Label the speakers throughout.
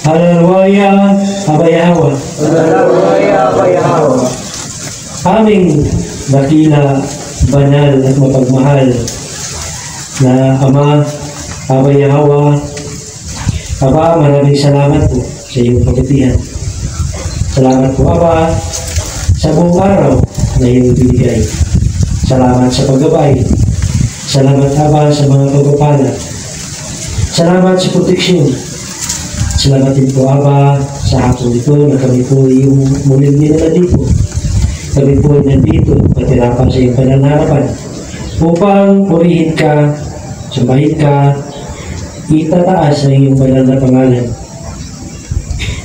Speaker 1: Haleluya, Abayawa.
Speaker 2: Haleluya, Abayawa.
Speaker 1: Aming dakila, banal at mapagmahal na Ama, Abayawa. Aba, maraming salamat po sa iyong pagkatihan. Salamat po, Aba, sa buong araw na iyong binigay. Salamat sa paggabay. Salamat, Aba, sa mga pagpapala. Salamat sa proteksyon. Salamat din po, Aba, sa hapon ito na kami po yung muling dinala dito. Kami po ay nandito, patirapan sa iyong pananarapan upang purihin ka, sambahin ka, itataas sa iyong banal na pangalan.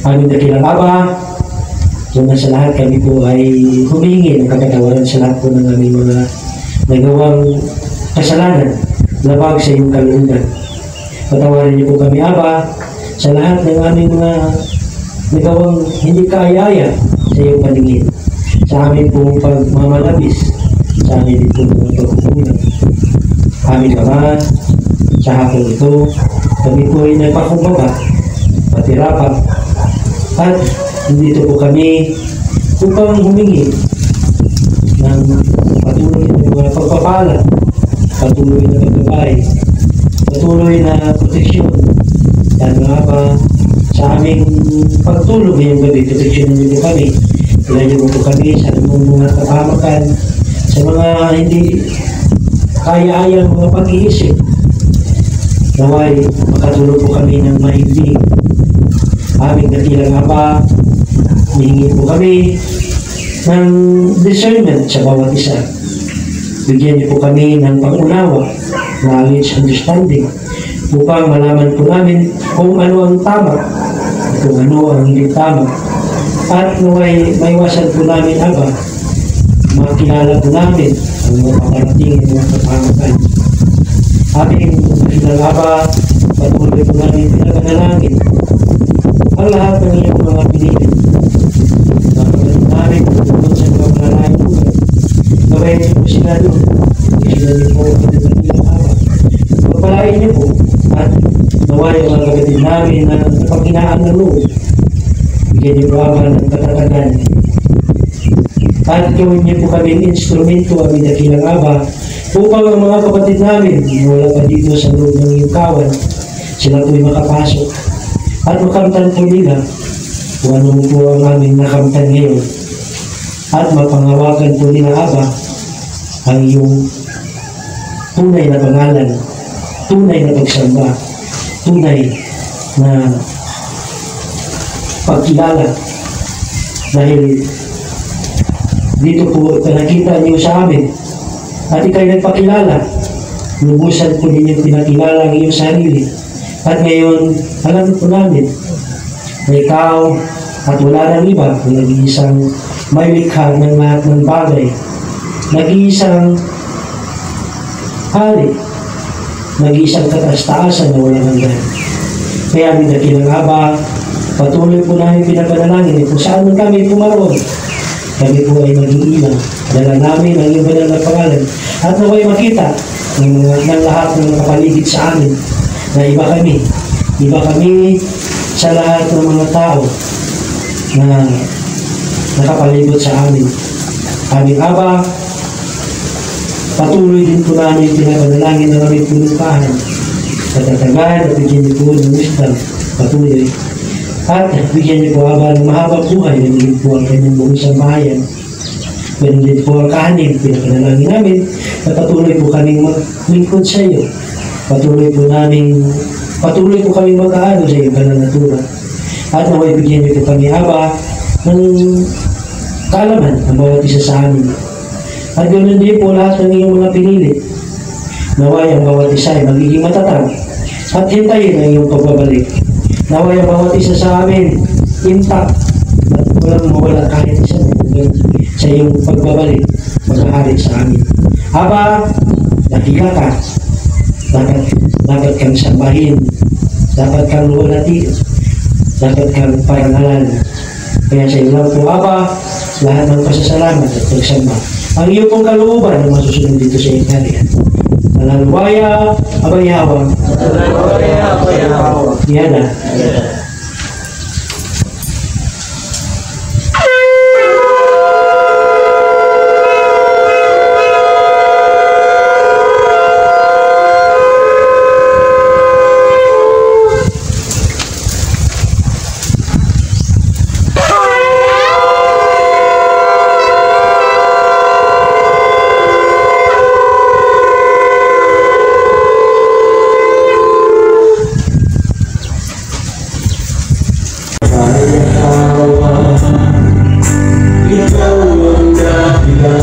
Speaker 1: Aming dakilang Aba, una sa lahat kami po ay humingi ng kapatawaran sa lahat po ng aming mga nagawang kasalanan, labag sa iyong kalooban. Patawarin niyo po kami, Aba, sa lahat ng aming mga nagawang hindi kaaya-aya sa iyong paningin, sa aming pong pagmamalabis, sa aming din pong mga pagkukulang. Aming Ama, sa hapon ito, kami po ay nagpakumbaba, patirapan, at dito po kami upang humingi ng patuloy na mga pagpapala, patuloy na paggabay, patuloy na proteksyon. Yan nga ba, sa aming pagtulog ngayong gabi, proteksyonan niyo po kami. Ilan niyo po kami sa mga kapamakan, sa mga hindi kaya-ayang mga pag-iisip. Naway, makatulog po kami ng mahimbing. Aming dakilang Aba, hihingi po kami ng discernment sa bawat isa. Bigyan niyo po kami ng pangunawa, knowledge, understanding, upang malaman po namin kung ano ang tama, kung ano ang hindi tama. At naway maiwasan po namin, Aba, makilala po namin ang mga paparating ng mga kapamakan. Aming dakilang Aba, patuloy po namin pinapanalangin ang lahat ng iyong mga pinili. Napagdating namin tungkol sa mga panalangin po. Gawain niyo po sila doon. Sila niyo po ang dakilang Aba. Pagpalain niyo po at naway ang mga kapatid namin na napaghinaan ng loob. Bigyan niyo po, Aba, ng katatagan. At gawin niyo po kami instrumento, aming dakilang Aba, upang ang mga kapatid namin wala pa dito sa loob ng iyong kawan, sila po'y makapasok at makamtan po nila kung ano po ang aming nakamtan ngayon, at mapangawakan po nila, Aba, ang iyong tunay na pangalan, tunay na pagsamba, tunay na pagkilala. Dahil dito po nakita niyo sa amin at ikay nagpakilala, lubusan po ninyong pinakilala ang iyong sarili. At ngayon, alam po namin na ikaw at wala nang iba kung nag-iisang may likha ng lahat ng bagay, nag-iisang hari, nag-iisang kataas-taasan na walang hanggan. Kaya aming dakilang Aba, patuloy po namin pinapanalangin kung saan man kami pumaroon, kami po ay mag-iilang. Dala namin ang iyong banal na pangalan at naway makita ng lahat ng kapaligid sa amin na iba kami sa lahat ng mga tao na nakapalibot sa amin. Aming Aba, patuloy din po namin pinapanalangin ng aming pinuntahan. Katatagan at bigyan niyo po ng wisdom patuloy. At bigyan niyo po, Aba, ng mahabang buhay na bigyan po ang kanyang buong sambahayan. Ganun din po ang kahanin, pinapanalangin namin na patuloy po kaming maglingkod sa iyo. Patuloy po kami mag-aano sa iyong pananatura. At naway bigyan niyo po kami, Aba, ng kaalaman ang bawat isa sa amin. At ganoon din po lahat ng iyong mga pinili. Naway ang bawat isa ay magiging matatag at hintayin ang iyong pagbabalik. Naway ang bawat isa sa amin intact at walang mawala kahit isa sa iyong pagbabalik, mag-ahari sa amin. Aba, nakika ka. Dapat kang sambahin, dapat kang luwalhati, dapat kang parangalan. Kaya sa iyo lang po, Aba, lahat ng pasasalamat at pagsamba. Ang iyo pong kalooban na masusunod dito sa iyong harian. Haleluya, Abayawa.
Speaker 2: Haleluya, Abayawa.
Speaker 1: Yada. bigyan